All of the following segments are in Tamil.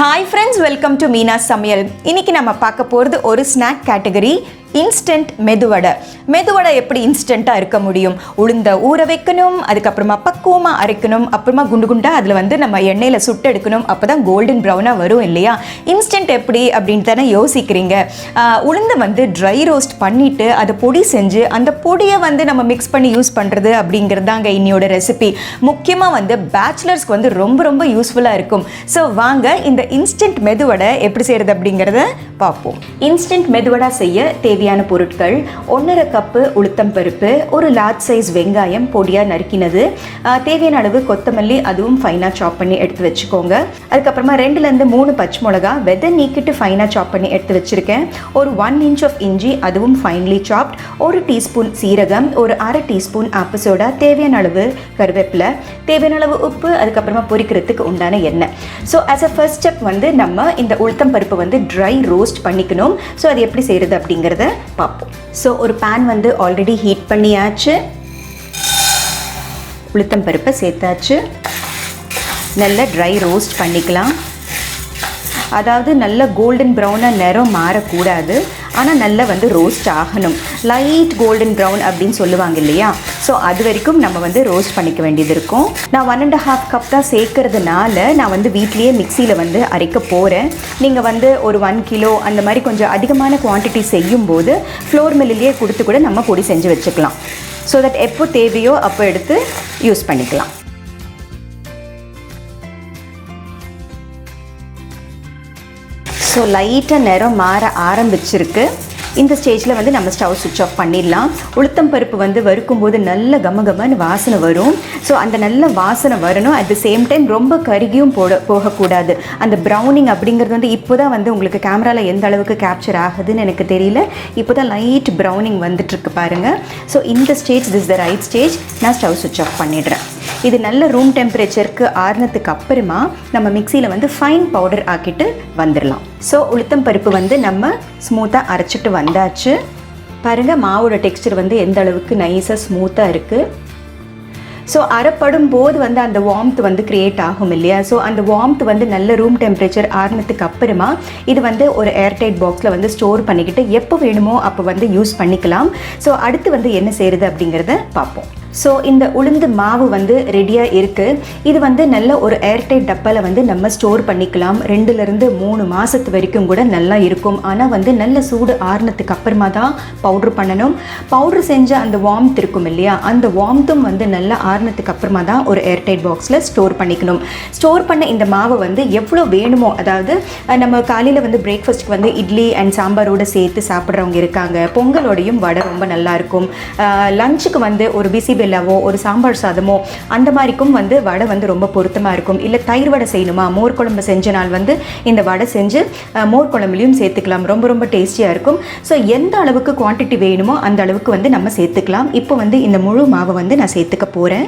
Hi friends, welcome to Meena's Samayal. இன்னைக்கு நம்ம பார்க்க போறது ஒரு snack category instant medu vada. Medu vada எப்படி இன்ஸ்டண்ட்டாக இருக்க முடியும்? உளுந்த ஊற வைக்கணும், அதுக்கப்புறமா பக்குவமாக அரைக்கணும், அப்புறமா குண்டு குண்டாக அதில் நம்ம எண்ணெயில் சுட்டு எடுக்கணும், அப்போ தான் கோல்டன் ப்ரௌனாக வரும் இல்லையா? இன்ஸ்டன்ட் எப்படி அப்படின்னு தானே யோசிக்கிறீங்க. உளுந்தை ட்ரை ரோஸ்ட் பண்ணிவிட்டு அதை பொடி செஞ்சு அந்த பொடியை நம்ம மிக்ஸ் பண்ணி யூஸ் பண்ணுறது அப்படிங்கிறது தாங்க இன்னையோட ரெசிபி. முக்கியமாக பேச்சுலர்ஸ்க்கு ரொம்ப ரொம்ப யூஸ்ஃபுல்லாக இருக்கும். ஸோ வாங்க இந்த இன்ஸ்டன்ட் மெதுவடை எப்படி செய்கிறது அப்படிங்கிறத பார்ப்போம். இன்ஸ்டன்ட் மெதுவடை செய்ய தேவையான பொருட்கள்: 1.5 கப்பு உளுத்தம் பருப்பு, ஒரு லார்ஜ் சைஸ் வெங்காயம் பொடியாக நறுக்கினது, தேவையான அளவு கொத்தமல்லி, அதுவும் ஃபைனாக சாப் பண்ணி எடுத்து வச்சுக்கோங்க. அதுக்கப்புறமா 2லேருந்து 3 பச்சை மிளகா விதை நீக்கிட்டு ஃபைனாக சாப் பண்ணி எடுத்து வச்சுருக்கேன். ஒரு 1 inch ஆஃப் இஞ்சி, அதுவும் ஃபைன்லி சாப்ட், 1 டீஸ்பூன் சீரகம், ஒரு 1/2 டீஸ்பூன் ஆப்ப சோடா, தேவையான அளவு கருவேப்பிலை, தேவையான அளவு உப்பு, அதுக்கப்புறமா பொரிக்கிறதுக்கு உண்டான எண்ணெய். So as a first step இந்த இந்த உளுத்தம் பருப்பு ட்ரை ரோஸ்ட் பண்ணிக்கணும். ஸோ அது எப்படி செய்கிறது அப்படிங்கிறத பார்ப்போம். ஸோ ஒரு பேன் ஆல்ரெடி ஹீட் பண்ணியாச்சு. உளுத்தம் பருப்பை சேர்த்தாச்சு. நல்லா ட்ரை ரோஸ்ட் பண்ணிக்கலாம். அதாவது நல்ல கோல்டன் ப்ரௌனாக நிறம் மாறக்கூடாது, ஆனால் நல்லா ரோஸ்ட் ஆகணும். லைட் கோல்டன் ப்ரௌன் அப்படின்னு சொல்லுவாங்க இல்லையா? ஸோ அது வரைக்கும் நம்ம ரோஸ்ட் பண்ணிக்க வேண்டியது இருக்கும். நான் 1.5 கப் தான் சேர்க்கறதுனால நான் வீட்லேயே மிக்சியில் அரைக்க போகிறேன். நீங்கள் ஒரு 1 கிலோ அந்த மாதிரி கொஞ்சம் அதிகமான குவான்டிட்டி செய்யும்போது ஃப்ளோர் மில்லிலேயே கொடுத்து கூட நம்ம பொடி செஞ்சு வச்சுக்கலாம். ஸோ தட் எப்போ தேவையோ அப்போ எடுத்து யூஸ் பண்ணிக்கலாம். ஸோ லைட்டாக நிறம் மாற ஆரம்பிச்சிருக்கு. இந்த ஸ்டேஜில் நம்ம ஸ்டவ் சுவிட்ச் ஆஃப் பண்ணிடலாம். உளுத்தம் பருப்பு வறுக்கும்போது நல்ல கமகமன்னு வாசனை வரும். ஸோ அந்த நல்ல வாசனை வரணும். அட் த சேம் டைம் ரொம்ப கருகியும் போகக்கூடாது. அந்த ப்ரௌனிங் அப்படிங்கிறது இப்போ தான் உங்களுக்கு கேமராவில் எந்த அளவுக்கு கேப்சர் ஆகுதுன்னு எனக்கு தெரியல. இப்போ தான் லைட் ப்ரௌனிங் வந்துட்டுருக்கு பாருங்கள். ஸோ இந்த stage this the right stage. நான் ஸ்டவ் சுவிட்ச் ஆஃப் பண்ணிடுறேன். இது நல்ல ரூம் டெம்பரேச்சருக்கு ஆறுனதுக்கு அப்புறமா நம்ம மிக்சியில் ஃபைன் பவுடர் ஆக்கிட்டு வந்துடலாம். ஸோ உளுத்தம் பருப்பு நம்ம ஸ்மூத்தாக அரைச்சிட்டு வந்தாச்சு. பாருங்கள் மாவோட டெக்ஸ்டர் எந்த அளவுக்கு நைஸாக ஸ்மூத்தாக இருக்குது. ஸோ அரைப்படும் போது அந்த வார்ம்த் க்ரியேட் ஆகும் இல்லையா? ஸோ அந்த வார்ம்த் நல்ல ரூம் டெம்பரேச்சர் ஆறுனதுக்கு அப்புறமா இது ஒரு ஏர்டைட் பாக்ஸில் ஸ்டோர் பண்ணிக்கிட்டு எப்போ வேணுமோ அப்போ யூஸ் பண்ணிக்கலாம். ஸோ அடுத்து என்ன செய்கிறது அப்படிங்கிறத பார்ப்போம். ஸோ இந்த உளுந்து மாவு ரெடியாக இருக்குது. இது நல்ல ஒரு ஏர்டைட் டப்பாவில் நம்ம ஸ்டோர் பண்ணிக்கலாம். 2லேருந்து 3 மாதத்து வரைக்கும் கூட நல்லா இருக்கும். ஆனால் நல்ல சூடு ஆறுனதுக்கு அப்புறமா தான் பவுட்ரு பண்ணணும். பவுட்ரு செஞ்ச அந்த வார்ம்த் இருக்கும் இல்லையா? அந்த வார்ம்த்தும் நல்லா ஆறுனதுக்கு அப்புறமா தான் ஒரு ஏர்டைட் பாக்ஸில் ஸ்டோர் பண்ணிக்கணும். ஸ்டோர் பண்ண இந்த மாவை எவ்வளோ வேணுமோ, அதாவது நம்ம காலையில் பிரேக்ஃபாஸ்ட்டுக்கு இட்லி அண்ட் சாம்பாரோடு சேர்த்து சாப்பிட்றவங்க இருக்காங்க. பொங்கலோடையும் வடை ரொம்ப நல்லாயிருக்கும். லஞ்சுக்கு ஒரு பிசி வெல்லாவோ ஒரு சாம்பார் சாதமோ அந்த மாதிரிக்கும் வடை ரொம்ப பொருத்தமாக இருக்கும். இல்லை தயிர் வடை செய்யணுமா, மோர் குழம்பு செஞ்ச நாள் இந்த வடை செஞ்சு மோர் குழம்புலையும் சேர்த்துக்கலாம். ரொம்ப ரொம்ப டேஸ்டியாக இருக்கும். ஸோ எந்த அளவுக்கு குவான்டிட்டி வேணுமோ அந்த அளவுக்கு நம்ம சேர்த்துக்கலாம். இப்போ இந்த முழு மாவை நான் சேர்த்துக்க போகிறேன்.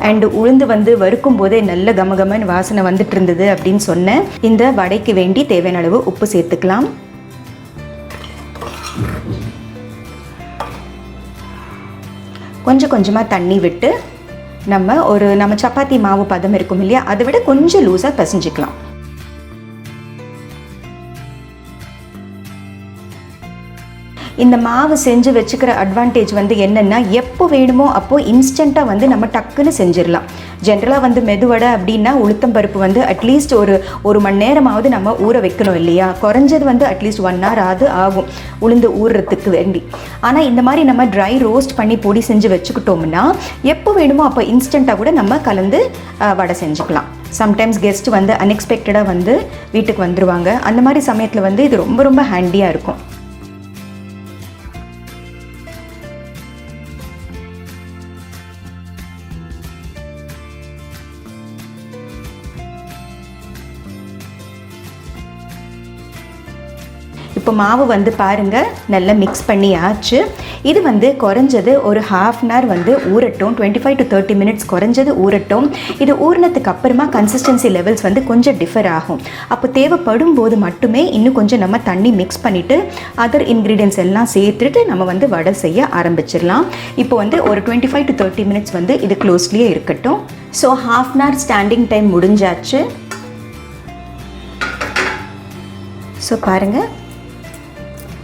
அண்டு உளுந்து வறுக்கும் போதே நல்ல கமகமன் வாசனை வந்துட்டு இருந்தது அப்படின்னு சொன்னேன். இந்த வடைக்கு வேண்டி தேவையான அளவு உப்பு சேர்த்துக்கலாம். கொஞ்சம் கொஞ்சமாக தண்ணி விட்டு நம்ம சப்பாத்தி மாவு பதம் இருக்கும் இல்லையா, அதை விட கொஞ்சம் லூஸாக பிசைஞ்சிக்கலாம். இந்த மாவு செஞ்சு வச்சுக்கிற அட்வான்டேஜ் என்னென்னா, எப்போ வேணுமோ அப்போது இன்ஸ்டண்ட்டாக நம்ம டக்குன்னு செஞ்சிடலாம். ஜென்ரலாக மெதுவடை அப்படின்னா உளுத்தம் பருப்பு அட்லீஸ்ட் ஒரு மணி நேரமாவது நம்ம ஊற வைக்கணும் இல்லையா? குறைஞ்சது அட்லீஸ்ட் 1 hour ஆகும் உளுந்து ஊறுறதுக்கு வேண்டி. ஆனால் இந்த மாதிரி நம்ம ட்ரை ரோஸ்ட் பண்ணி பொடி செஞ்சு வச்சுக்கிட்டோம்னா எப்போ வேணுமோ அப்போ இன்ஸ்டண்ட்டாக கூட நம்ம கலந்து வடை செஞ்சுக்கலாம். சம்டைம்ஸ் கெஸ்ட் அன்எக்ஸ்பெக்டடாக வீட்டுக்கு வந்துடுவாங்க. அந்த மாதிரி சமயத்தில் இது ரொம்ப ரொம்ப ஹேண்டியாக இருக்கும். இப்போ மாவு பாருங்கள் நல்லா மிக்ஸ் பண்ணியாச்சு. இது குறைஞ்சது ஒரு 1/2 hour ஊறட்டும். 25 to 30 minutes குறைஞ்சது ஊறட்டும். இது ஊறினதுக்கு அப்புறமா கன்சிஸ்டன்சி லெவல்ஸ் கொஞ்சம் டிஃபர் ஆகும். அப்போ தேவைப்படும் போது மட்டுமே இன்னும் கொஞ்சம் நம்ம தண்ணி மிக்ஸ் பண்ணிவிட்டு அதர் இன்க்ரீடியன்ஸ் எல்லாம் சேர்த்துட்டு நம்ம வடை செய்ய ஆரம்பிச்சிடலாம். இப்போ ஒரு 25 to 30 minutes இது க்ளோஸ்லேயே இருக்கட்டும். ஸோ 1/2 hour ஸ்டாண்டிங் டைம் முடிஞ்சாச்சு. ஸோ பாருங்கள்,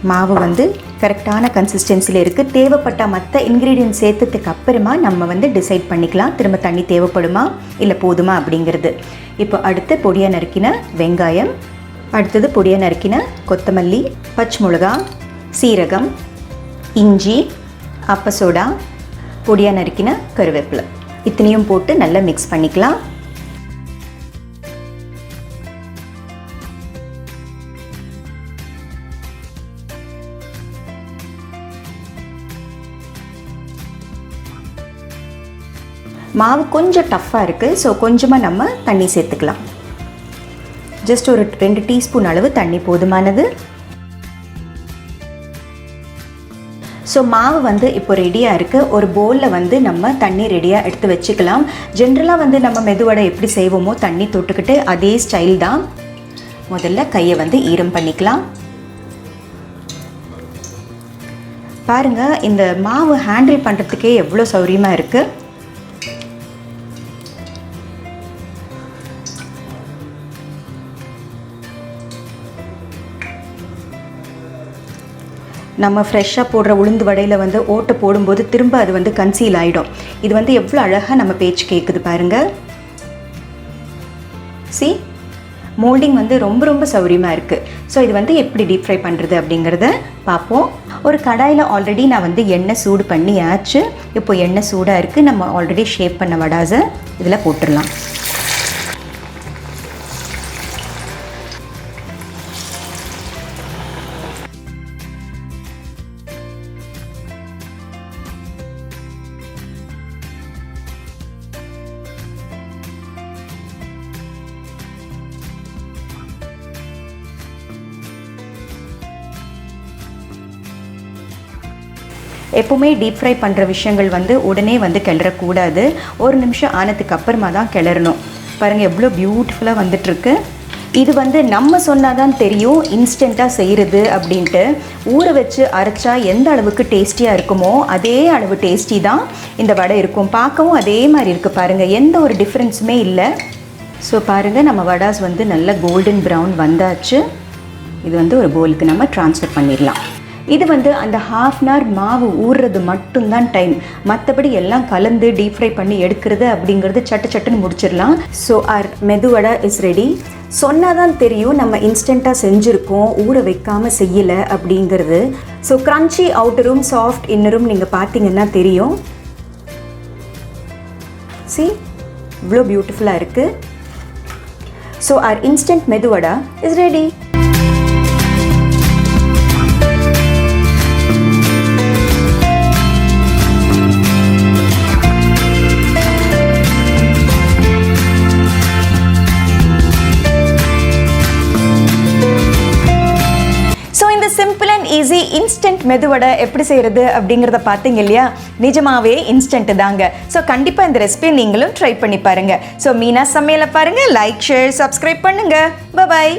மாவு வந்து கரெக்டான கன்சிஸ்டன்சியில் இருக்குது. தேவைப்பட்ட மற்ற இன்க்ரீடியன்ட் சேர்த்ததுக்கு அப்புறமா நம்ம வந்து டிசைட் பண்ணிக்கலாம் திரும்ப தண்ணி தேவைப்படுமா இல்லை போதுமா அப்படிங்கிறது. இப்போ அடுத்து பொடியாக நறுக்கின வெங்காயம், அடுத்தது பொடியாக நறுக்கின கொத்தமல்லி, பச்சை மிளகா, சீரகம், இஞ்சி, அப்ப சோடா, பொடியாக நறுக்கின கருவேப்பிலை இத்தனையும் போட்டு நல்லா மிக்ஸ் பண்ணிக்கலாம். மாவு கொஞ்சம் டஃப்பாக இருக்குது. ஸோ கொஞ்சமாக நம்ம தண்ணி சேர்த்துக்கலாம். ஜஸ்ட் ஒரு 2 டீஸ்பூன் அளவு தண்ணி போதுமானது. ஸோ மாவு வந்து இப்போ ரெடியாக இருக்குது. ஒரு பவுலில் வந்து நம்ம தண்ணி ரெடியாக எடுத்து வச்சுக்கலாம். ஜென்ரலாக வந்து நம்ம மெதுவடை எப்படி செய்வோமோ தண்ணி தொட்டுக்கிட்டு அதே ஸ்டைல் தான். முதல்ல கையை வந்து ஈரம் பண்ணிக்கலாம். பாருங்கள், இந்த மாவு ஹேண்டில் பண்ணுறதுக்கே எவ்வளோ சௌரியமாக இருக்குது. நம்ம ஃப்ரெஷ்ஷாக போடுற உளுந்து வடையில் வந்து ஓட்டை போடும்போது திரும்ப அது வந்து கன்சீல் ஆகிடும். இது வந்து எவ்வளோ அழகாக நம்ம பேச்சு கேட்குது பாருங்கள். சி, மோல்டிங் வந்து ரொம்ப ரொம்ப சௌரியமாக இருக்குது. ஸோ இது வந்து எப்படி டீப் ஃப்ரை பண்ணுறது அப்படிங்கிறத பார்ப்போம். ஒரு கடாயில் ஆல்ரெடி நான் வந்து எண்ணெய் சூடு பண்ணி ஆச்சு. இப்போ எண்ணெய் சூடாக இருக்குது. நம்ம ஆல்ரெடி ஷேப் பண்ண வடாஸை இதில் போட்டுடலாம். எப்போவுமே டீப் ஃப்ரை பண்ணுற விஷயங்கள் வந்து உடனே வந்து கிளறக்கூடாது. ஒரு நிமிஷம் ஆனதுக்கு அப்புறமா தான் கிளறணும். பாருங்கள் எவ்வளோ பியூட்டிஃபுல்லாக வந்துட்டுருக்கு. இது வந்து நம்ம சொன்னால் தான் தெரியும் இன்ஸ்டண்ட்டாக செய்கிறது அப்படின்ட்டு. ஊற வச்சு அரைச்சா எந்த அளவுக்கு டேஸ்டியாக இருக்குமோ அதே அளவு டேஸ்டி தான் இந்த வடை இருக்கும். பார்க்கவும் அதே மாதிரி இருக்குது பாருங்கள், எந்த ஒரு டிஃப்ரென்ஸுமே இல்லை. ஸோ பாருங்கள், நம்ம வடாஸ் வந்து நல்ல கோல்டன் ப்ரௌன் வந்தாச்சு. இது வந்து ஒரு பவுலுக்கு நம்ம ட்ரான்ஸ்ஃபர் பண்ணிடலாம். இது வந்து அந்த ½ அன் ஹவர் மாவு ஊறுறது மட்டும்தான் டைம். மற்றபடி எல்லாம் கலந்து டீப் ஃப்ரை பண்ணி எடுக்கிறது அப்படிங்கிறது சட்டுன்னு முடிச்சிடலாம். ஸோ மெது வடை இஸ் ரெடி. சொன்னால் தான் தெரியும் நம்ம இன்ஸ்டண்ட்டாக செஞ்சுருக்கோம், ஊற வைக்காமல் செய்யலை அப்படிங்கிறது. ஸோ க்ரன்ச்சி அவுட்டரும் சாஃப்ட் இன்னரும் நீங்கள் பார்த்தீங்கன்னா தெரியும். சி, இவ்வளோ பியூட்டிஃபுல்லாக இருக்குது. So instant medu vada is ready. Simple and easy instant medu vada எப்படி செய்கிறது அப்படிங்கிறத பார்த்தீங்க இல்லையா? நிஜமாவே இன்ஸ்டன்ட் தாங்க. ஸோ கண்டிப்பாக இந்த ரெசிபியை நீங்களும் ட்ரை பண்ணி பாருங்கள். ஸோ மீனா சமையலை பாருங்கள், லைக், ஷேர், சப்ஸ்கிரைப் பண்ணுங்கள். பாய்.